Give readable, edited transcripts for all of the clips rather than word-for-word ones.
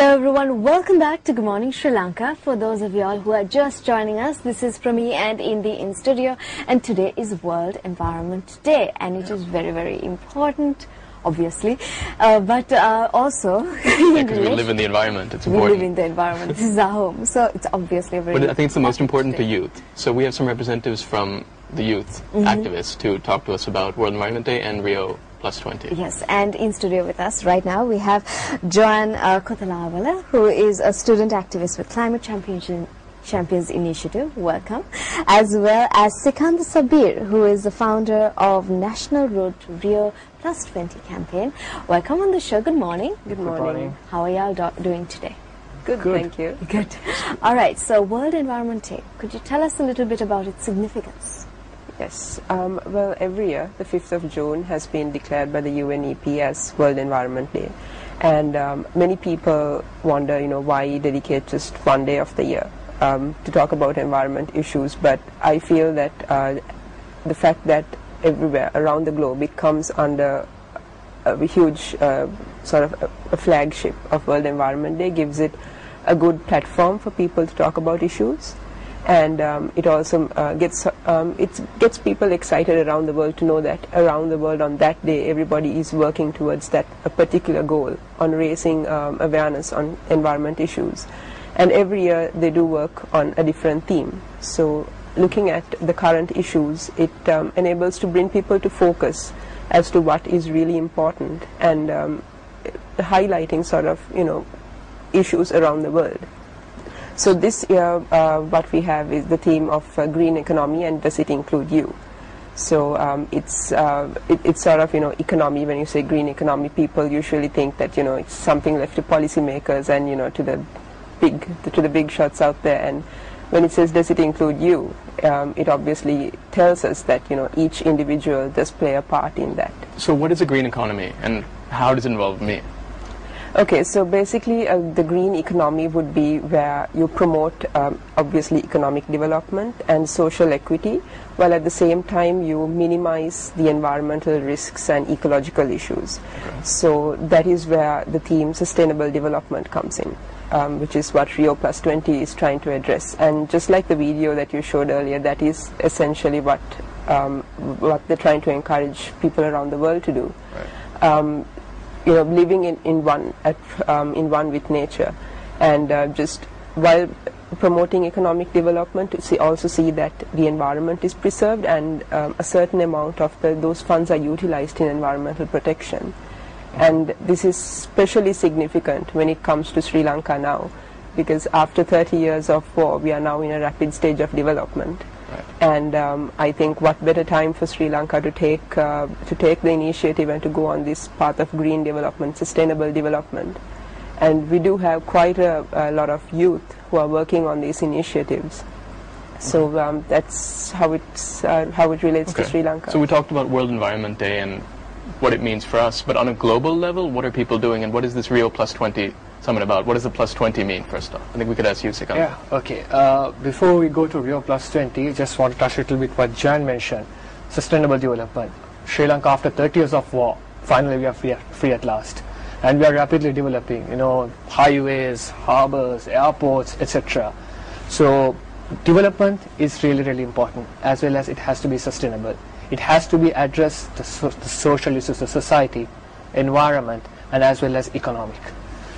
Hello everyone, welcome back to Good Morning Sri Lanka. For those of y'all who are just joining us, this is Prami and Indy in studio, and today is World Environment Day, and it is very, very important, obviously, but also because we live in the environment, it's important. We live in the environment, this is our home, so it's obviously a very But I think it's the most important for youth. So we have some representatives from the youth activists to talk to us about World Environment Day and Rio+20. Yes, and in studio with us right now we have Joanne Kothalawala, who is a student activist with Climate Champions Initiative, welcome, as well as Sikandar Sabir, who is the founder of National Road to Rio+20 campaign. Welcome on the show. Good morning. Good morning. How are y'all doing today? Good, thank you. Good. All right, so World Environment Day, could you tell us a little bit about its significance? Yes, well, every year, the 5th of June has been declared by the UNEP as World Environment Day. And many people wonder, why dedicate just one day of the year to talk about environment issues. But I feel that the fact that everywhere around the globe it comes under a huge sort of a flagship of World Environment Day gives it a good platform for people to talk about issues. And it also gets people excited around the world to know that around the world on that day everybody is working towards a particular goal on raising awareness on environment issues. And every year they do work on a different theme. So looking at the current issues, it enables to bring people to focus as to what is really important and highlighting sort of issues around the world. So this year what we have is the theme of green economy, and does it include you? So it's sort of economy. When you say green economy, people usually think that it's something left to policymakers and to the big shots out there. And when it says does it include you, it obviously tells us that each individual does play a part in that. So what is a green economy and how does it involve me? Okay, so basically the green economy would be where you promote obviously economic development and social equity, while at the same time you minimize the environmental risks and ecological issues. Okay. So that is where the theme sustainable development comes in, which is what Rio+20 is trying to address. And just like the video that you showed earlier, that is essentially what they're trying to encourage people around the world to do. Right. Living in one with nature, and just while promoting economic development, to also see that the environment is preserved and a certain amount of those funds are utilized in environmental protection. And this is especially significant when it comes to Sri Lanka now, because after 30 years of war, we are now in a rapid stage of development. Right. And I think what better time for Sri Lanka to take the initiative and to go on this path of green development, sustainable development. And we do have quite a lot of youth who are working on these initiatives. So that's how it relates to Sri Lanka. So we talked about World Environment Day and what it means for us, but on a global level, what are people doing, and what is this Rio+20 summit about? What does the +20 mean, first off? I think we could ask you, Sikandar. Yeah, okay. Before we go to Rio+20, just want to touch a little bit what Jan mentioned, sustainable development. Sri Lanka, after 30 years of war, finally we are free at last. And we are rapidly developing, highways, harbors, airports, etc. So development is really, really important, as well as it has to be sustainable. It has to be addressed the social issues of society, environment, and as well as economic.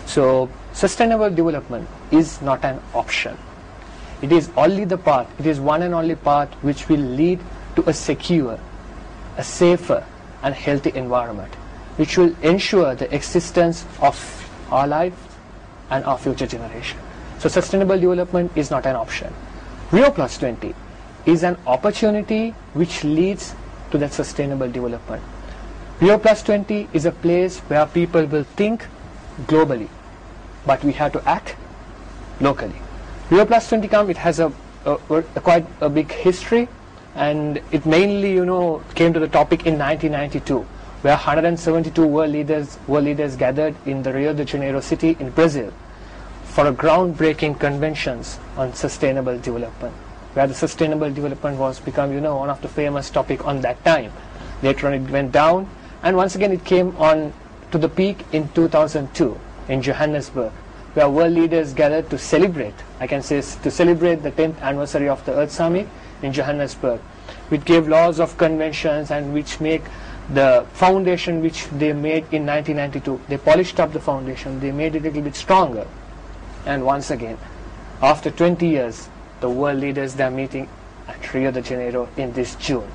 So sustainable development is not an option. It is only the path, it is one and only path which will lead to a secure, a safer and healthy environment, which will ensure the existence of our life and our future generation. So sustainable development is not an option. Rio+20 is an opportunity which leads to that sustainable development. Rio+20 is a place where people will think globally, but we have to act locally. Rio+20 it has quite a big history, and it mainly came to the topic in 1992, where 172 world leaders gathered in the Rio de Janeiro city in Brazil for a groundbreaking conventions on sustainable development, where the sustainable development was become one of the famous topic on that time. Later on it went down, and once again it came on to the peak in 2002 in Johannesburg, where world leaders gathered to celebrate, I can say, to celebrate the 10th anniversary of the Earth Summit in Johannesburg, which gave laws of conventions and which make the foundation which they made in 1992. They polished up the foundation, they made it a little bit stronger. And once again, after 20 years, the world leaders, they are meeting at Rio de Janeiro in this June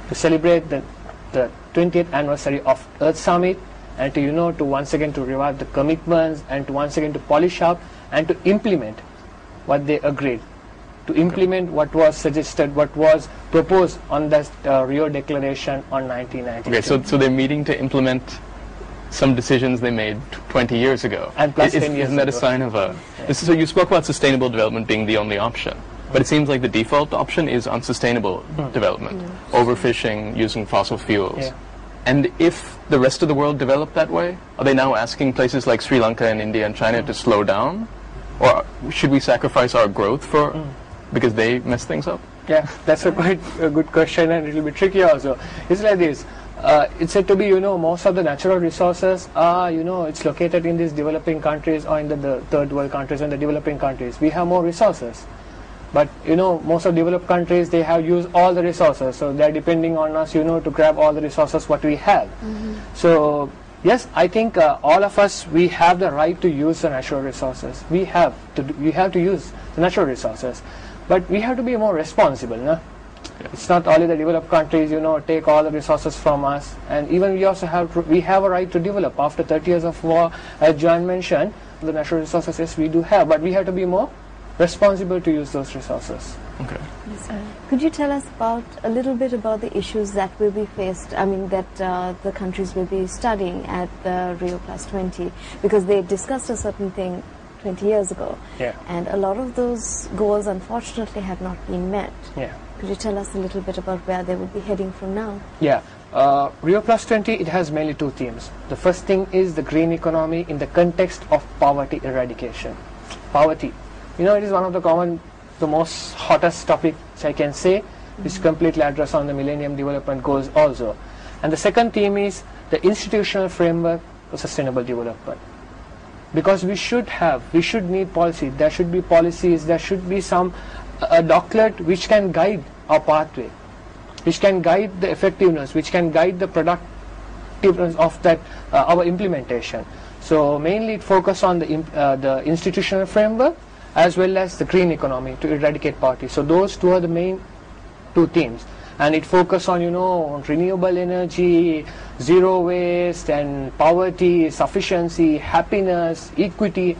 to celebrate the 20th anniversary of Earth Summit, and to, to once again to revive the commitments, and to once again to polish up and to implement what they agreed, to implement what was suggested, what was proposed on that Rio Declaration on 1992. Okay, so they're meeting to implement some decisions they made 20 years ago. And plus 10 years Isn't that ago. a sign of a... So you spoke about sustainable development being the only option, but it seems like the default option is unsustainable development, overfishing, using fossil fuels. Yeah. And if the rest of the world developed that way, are they now asking places like Sri Lanka and India and China to slow down? Or should we sacrifice our growth for because they mess things up? Yeah, that's a quite a good question and a little bit tricky also. It's like this. It's said to be, most of the natural resources are, it's located in these developing countries or in the third world countries and the developing countries. We have more resources. But, most of developed countries, they have used all the resources. So they're depending on us, to grab all the resources what we have. So, yes, I think all of us, we have the right to use the natural resources. We have to use the natural resources. But we have to be more responsible, no? Yeah. It's not only the developed countries, take all the resources from us, and even we also have a right to develop. After 30 years of war, as John mentioned, the natural resources, yes, we do have, but we have to be more responsible to use those resources. Okay. Could you tell us a little bit about the issues that will be faced, that the countries will be studying at the Rio+20, because they discussed a certain thing 20 years ago, and a lot of those goals unfortunately have not been met. Could you tell us a little bit about where they will be heading from now? Rio+20, it has mainly two themes. The first thing is the green economy in the context of poverty eradication. Poverty, it is one of the most hottest topics I can say, which completely address on the Millennium Development Goals also. And the second theme is the institutional framework for sustainable development. Because we should need policy. There should be policies, there should be a doctrine which can guide our pathway, which can guide the effectiveness, which can guide the productiveness of that our implementation. So mainly it focuses on the institutional framework as well as the green economy to eradicate poverty. So those two are the main two themes. And it focuses on, on renewable energy, zero waste, and poverty, sufficiency, happiness, equity.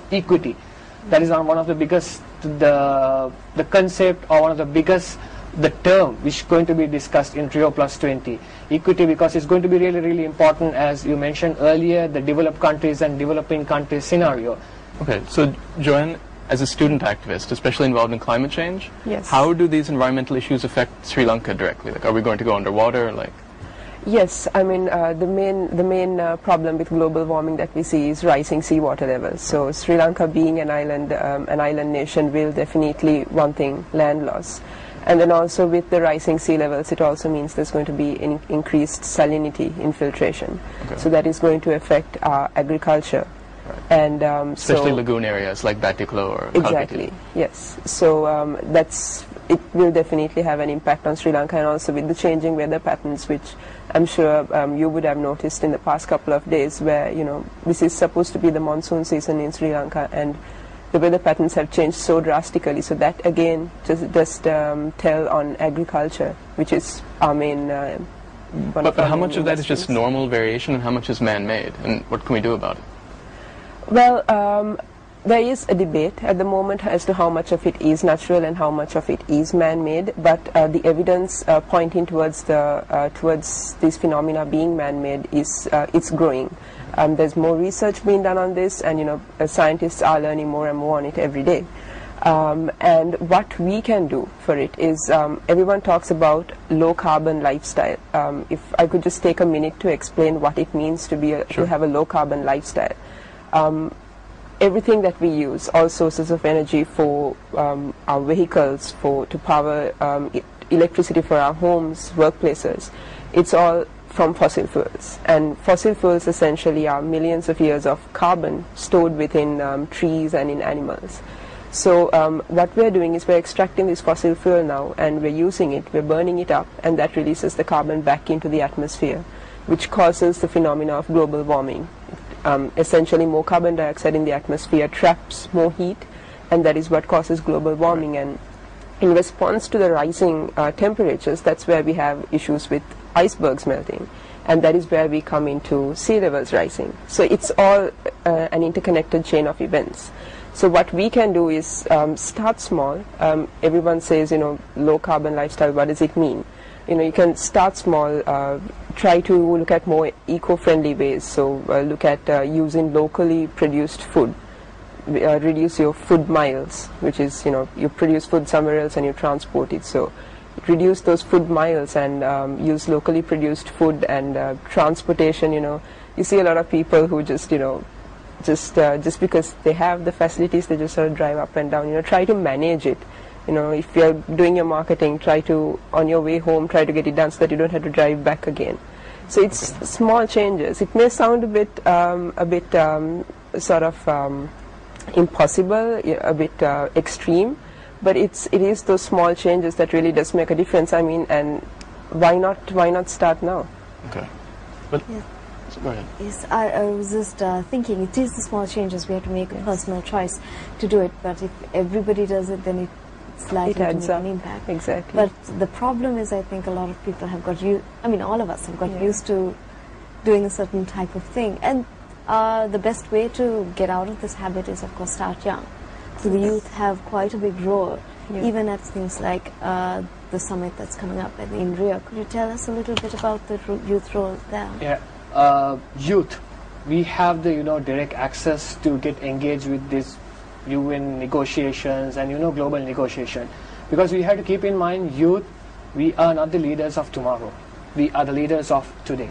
That is one of the biggest, the concept, or one of the biggest, the term which is going to be discussed in Rio+20. Equity, because it's going to be really, really important, as you mentioned earlier, the developed countries and developing countries scenario. Okay, so Joanne, as a student activist, especially involved in climate change, Yes. how do these environmental issues affect Sri Lanka directly? Like, are we going to go underwater? Yes, the main problem with global warming that we see is rising seawater levels. So Sri Lanka, being an island nation, will definitely, one thing, land loss. And then also with the rising sea levels, it also means there's going to be increased salinity infiltration. Okay. So that is going to affect our agriculture. Right. And Especially so lagoon areas like Batiklo or exactly, Kalpiti. yes. So it will definitely have an impact on Sri Lanka, and also with the changing weather patterns, which I'm sure you would have noticed in the past couple of days, where this is supposed to be the monsoon season in Sri Lanka, and the weather patterns have changed so drastically. So that again just tell on agriculture, which is our main. But how much of that is just normal variation, and how much is man-made, and what can we do about it? Well, there is a debate at the moment as to how much of it is natural and how much of it is man-made, but the evidence pointing towards these phenomena being man-made is it's growing. There's more research being done on this, and scientists are learning more and more on it every day. And what we can do for it is, everyone talks about low carbon lifestyle. If I could just take a minute to explain what it means to have a low carbon lifestyle. Everything that we use, all sources of energy for our vehicles, to power electricity for our homes, workplaces, it's all from fossil fuels. And fossil fuels essentially are millions of years of carbon stored within trees and in animals. So what we're doing is we're extracting this fossil fuel now, and we're using it, we're burning it up, and that releases the carbon back into the atmosphere, which causes the phenomena of global warming. Essentially, more carbon dioxide in the atmosphere traps more heat, and that is what causes global warming. And in response to the rising temperatures, that's where we have issues with icebergs melting, and that is where we come into sea levels rising. So it's all an interconnected chain of events. So what we can do is start small. Everyone says, low carbon lifestyle, what does it mean? You can start small, try to look at more eco-friendly ways. So look at using locally produced food. Reduce your food miles, which is, you produce food somewhere else and you transport it. So reduce those food miles and use locally produced food and transportation. You see a lot of people who just just because they have the facilities, they just sort of drive up and down. Try to manage it. If you're doing your marketing, try to, on your way home, try to get it done so that you don't have to drive back again. So it's small changes. It may sound a bit sort of impossible, a bit extreme, but it is those small changes that really does make a difference. I mean, and why not start now? Okay. But Yeah. go ahead. Yes, I was just thinking, it is the small changes. We have to make a personal choice to do it, but if everybody does it, then it's likely to make an impact. Exactly. But the problem is, I think a lot of people have got all of us have got used to doing a certain type of thing, and the best way to get out of this habit is, of course, start young. So the youth have quite a big role, even at things like the summit that's coming up in Rio. Could you tell us a little bit about the youth role there? Yeah. Youth, we have the direct access to get engaged with this UN negotiations and global negotiation, because we have to keep in mind, youth, we are not the leaders of tomorrow, we are the leaders of today.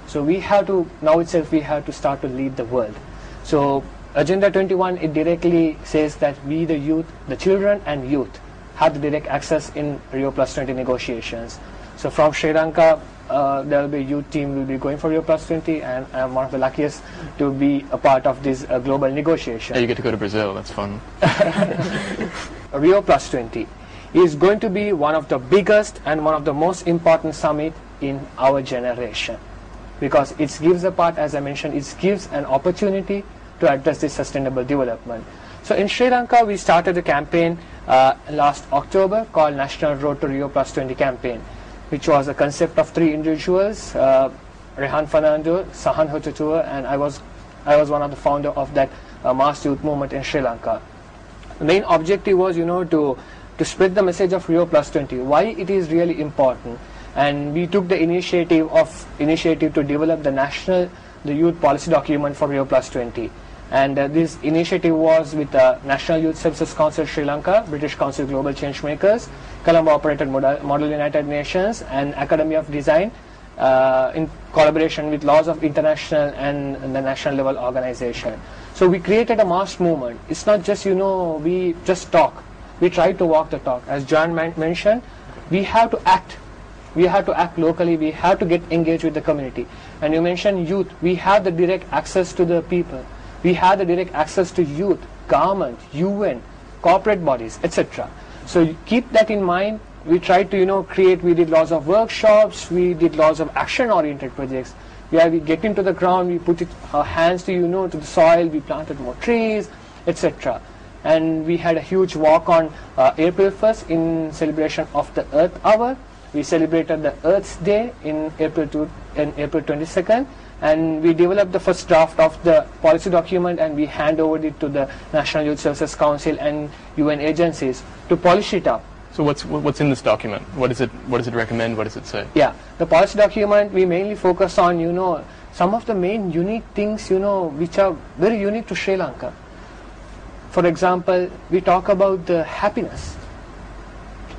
So we have to, now itself, we have to start to lead the world. So Agenda 21, it directly says that we, the youth, the children and youth, have the direct access in Rio+20 negotiations. So from Sri Lanka, there will be a youth team will be going for Rio+20, and I'm one of the luckiest to be a part of this global negotiation. Yeah, you get to go to Brazil, that's fun. Rio+20 is going to be one of the biggest and one of the most important summit in our generation, because it gives a part, as I mentioned, it gives an opportunity to address this sustainable development. So in Sri Lanka, we started a campaign last October called National Road to Rio+20 campaign, which was a concept of 3 individuals, Rehan Fernando, Sahan Hotutua, and I was one of the founder of that mass youth movement in Sri Lanka. The main objective was, to spread the message of Rio+20, why it is really important, and we took the initiative to develop the youth policy document for Rio+20. And this initiative was with the National Youth Services Council Sri Lanka, British Council Global Changemakers, Colombo Operated Model United Nations, and Academy of Design, in collaboration with Laws of International and the national level organization. So we created a mass movement. It's not just, we just talk. We try to walk the talk. As John mentioned, we have to act. We have to act locally. We have to get engaged with the community. And you mentioned youth. We have the direct access to the people. We have the direct access to youth, government, UN, corporate bodies, etc. So you keep that in mind. We tried to, we did lots of workshops, we did lots of action-oriented projects, where we get into the ground, we put our hands to, to the soil, we planted more trees, etc. And we had a huge walk on April 1st in celebration of the Earth Hour. We celebrated the Earth's Day in April 22nd. And we developed the first draft of the policy document, and we hand over it to the National Youth Services Council and UN agencies to polish it up. So what's in this document? What does it recommend? What does it say? Yeah, the policy document, we mainly focus on some of the main unique things which are very unique to Sri Lanka. For example, we talk about the happiness.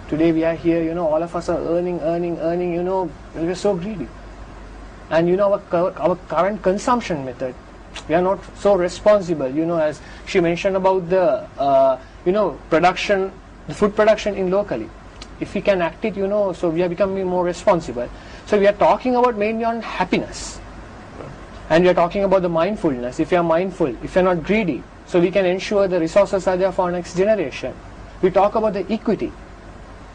Today we are here, all of us are earning, we're so greedy. And our current consumption method, we are not so responsible, as she mentioned about the, production, the food production in locally. if we can act it, so we are becoming more responsible. So we are talking about mainly on happiness. And we are talking about the mindfulness. If you are mindful, if you are not greedy, so we can ensure the resources are there for our next generation. We talk about the equity.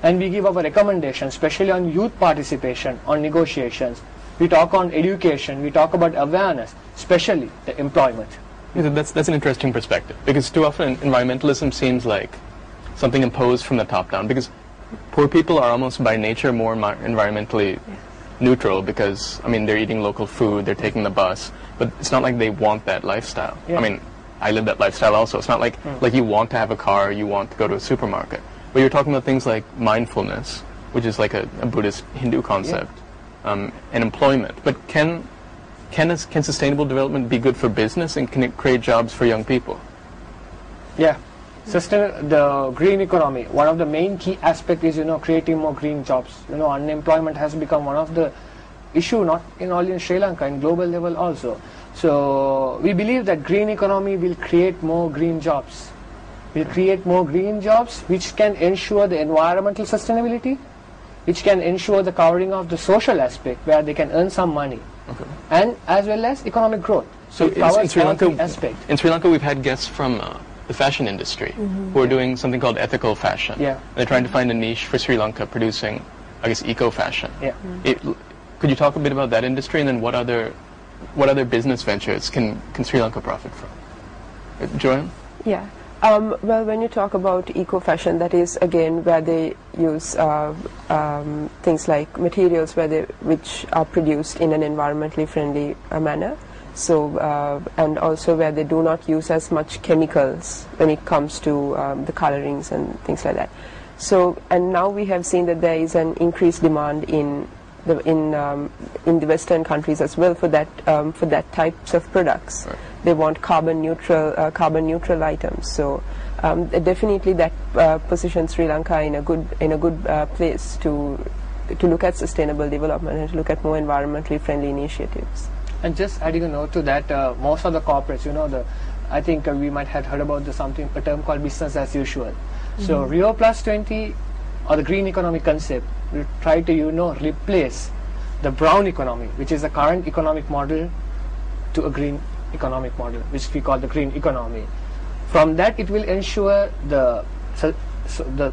And we give our recommendations, especially on youth participation, on negotiations. We talk on education. We talk about awareness, especially the employment. Yeah, that's an interesting perspective, because too often environmentalism seems like something imposed from the top down, because poor people are almost by nature more environmentally neutral, because, I mean, they're eating local food, they're taking the bus, but it's not like they want that lifestyle. Yeah. I mean, I live that lifestyle also. It's not like you want to have a car, you want to go to a supermarket. But you're talking about things like mindfulness, which is like a Buddhist Hindu concept, and employment. But can sustainable development be good for business, and can it create jobs for young people? Yeah. The green economy, one of the main key aspects is, creating more green jobs. Unemployment has become one of the issue, not only in Sri Lanka, in global level also. So we believe that green economy will create more green jobs. Will create more green jobs which can ensure the environmental sustainability, which can ensure the covering of the social aspect where they can earn some money, and as well as economic growth. So in Sri Lanka we've had guests from the fashion industry who are doing something called ethical fashion. Yeah. They're trying to find a niche for Sri Lanka producing, I guess, eco-fashion. Yeah. Could you talk a bit about that industry, and then what other business ventures can Sri Lanka profit from? Joanne? Yeah. Well, when you talk about eco-fashion, that is again where they use things like materials which are produced in an environmentally friendly manner. So and also where they do not use as much chemicals when it comes to the colorings and things like that. So, and now we have seen that there is an increased demand in the Western countries as well for that types of products. Right. They want carbon neutral items. So definitely that positions Sri Lanka in a good place to look at sustainable development and to look at more environmentally friendly initiatives. And just adding a note to that, most of the corporates, I think we might have heard about a term called business as usual. So Rio+20 or the green economy concept will try to replace the brown economy, which is the current economic model, to a green economic model, which we call the green economy. From that, it will ensure the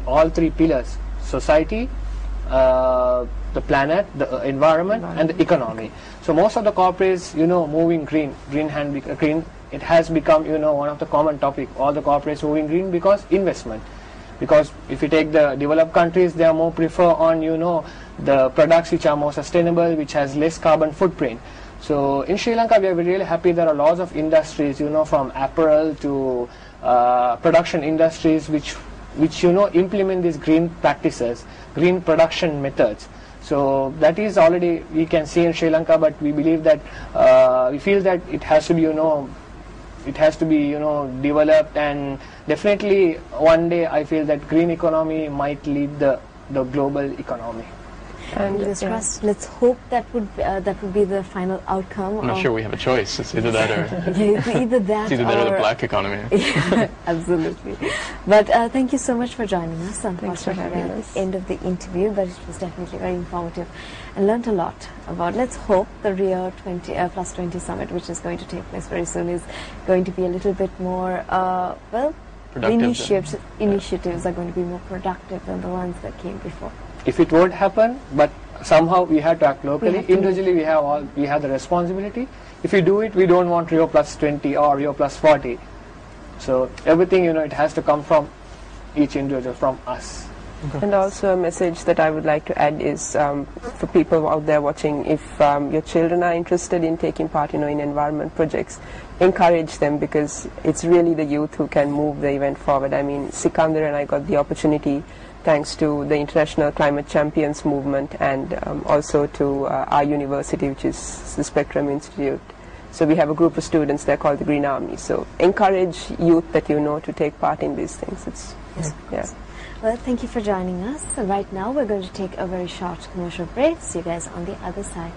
all three pillars: society, the planet, the environment, and the economy. So most of the corporates, moving green. It has become, one of the common topic. All the corporates moving green because investment. Because if you take the developed countries, they are more prefer on, the products which are more sustainable, which has less carbon footprint. So in Sri Lanka, we are really happy there are lots of industries, from apparel to production industries, which implement these green practices, green production methods. So that is already we can see in Sri Lanka, but we believe that we feel that it has to be, developed, and definitely one day I feel that green economy might lead the global economy. And let's hope that would be the final outcome. I'm not sure we have a choice. It's either that or it's either that or the black economy. Yeah, absolutely. But thank you so much for joining us. Unfortunately, we're at the end of the interview, but it was definitely very informative and learnt a lot about. Let's hope the Rio+20 summit, which is going to take place very soon, is going to be a little bit more initiatives are going to be more productive than the ones that came before. If it won't happen, but somehow we have to act locally. Individually, we have the responsibility. If we do it, we don't want Rio+20 or Rio+40. So everything, it has to come from each individual, from us. Okay. And also a message that I would like to add is for people out there watching, if your children are interested in taking part, in environment projects, encourage them, because it's really the youth who can move the event forward. I mean, Sikandar and I got the opportunity, thanks to the International Climate Champions movement, and also to our university, which is the Spectrum Institute. So we have a group of students there called the Green Army. So encourage youth that to take part in these things. Well, thank you for joining us. Right now we're going to take a very short commercial break. See you guys on the other side.